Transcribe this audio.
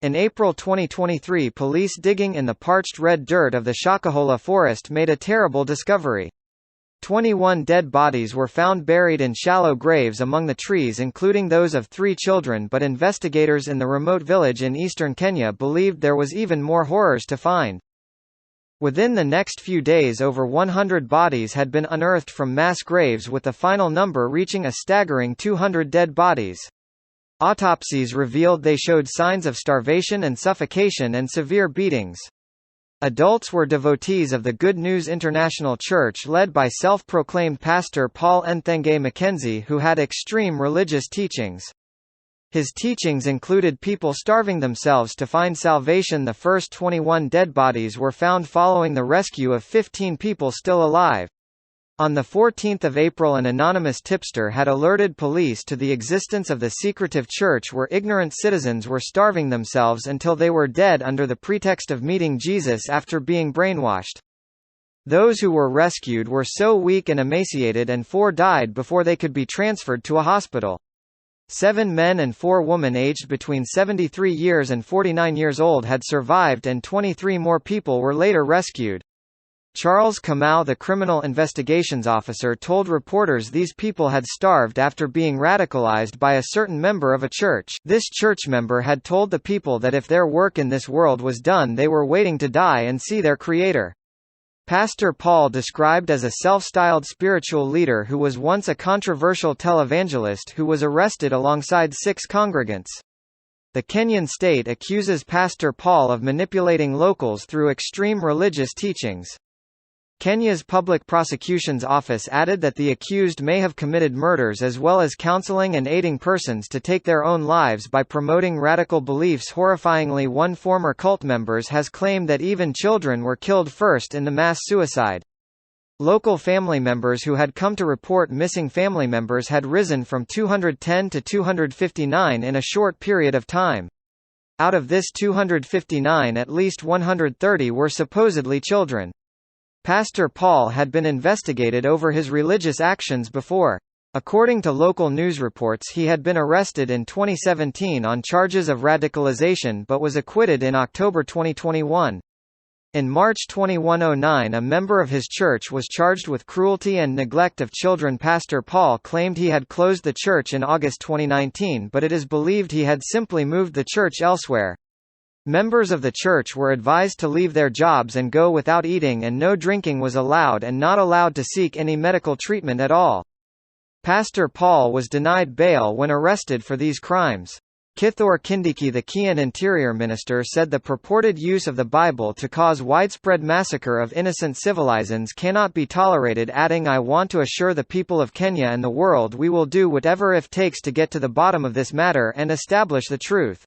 In April 2023, police digging in the parched red dirt of the Shakahola forest made a terrible discovery. 21 dead bodies were found buried in shallow graves among the trees, including those of 3 children, but investigators in the remote village in eastern Kenya believed there was even more horrors to find. Within the next few days, over 100 bodies had been unearthed from mass graves, with the final number reaching a staggering 200 dead bodies. Autopsies revealed they showed signs of starvation and suffocation and severe beatings. Adults were devotees of the Good News International Church, led by self-proclaimed pastor Paul Nthenge Mackenzie, who had extreme religious teachings. His teachings included people starving themselves to find salvation. The first 21 dead bodies were found following the rescue of 15 people still alive. On 14 April, an anonymous tipster had alerted police to the existence of the secretive church where ignorant citizens were starving themselves until they were dead under the pretext of meeting Jesus after being brainwashed. Those who were rescued were so weak and emaciated, and 4 died before they could be transferred to a hospital. 7 men and 4 women aged between 73 years and 49 years old had survived, and 23 more people were later rescued. Charles Kamau, the criminal investigations officer, told reporters these people had starved after being radicalized by a certain member of a church. This church member had told the people that if their work in this world was done, they were waiting to die and see their Creator. Pastor Paul, described as a self-styled spiritual leader who was once a controversial televangelist who was arrested alongside 6 congregants. The Kenyan state accuses Pastor Paul of manipulating locals through extreme religious teachings. Kenya's Public Prosecutions Office added that the accused may have committed murders as well as counseling and aiding persons to take their own lives by promoting radical beliefs. Horrifyingly, one former cult member has claimed that even children were killed first in the mass suicide. Local family members who had come to report missing family members had risen from 210 to 259 in a short period of time. Out of this 259, at least 130 were supposedly children. Pastor Paul had been investigated over his religious actions before. According to local news reports, he had been arrested in 2017 on charges of radicalization but was acquitted in October 2021. In March 2109, a member of his church was charged with cruelty and neglect of children. Pastor Paul claimed he had closed the church in August 2019, but it is believed he had simply moved the church elsewhere. Members of the church were advised to leave their jobs and go without eating, and no drinking was allowed, and not allowed to seek any medical treatment at all. Pastor Paul was denied bail when arrested for these crimes. Kithure Kindiki, the Kenyan Interior Minister, said the purported use of the Bible to cause widespread massacre of innocent civilians cannot be tolerated, adding, "I want to assure the people of Kenya and the world we will do whatever it takes to get to the bottom of this matter and establish the truth."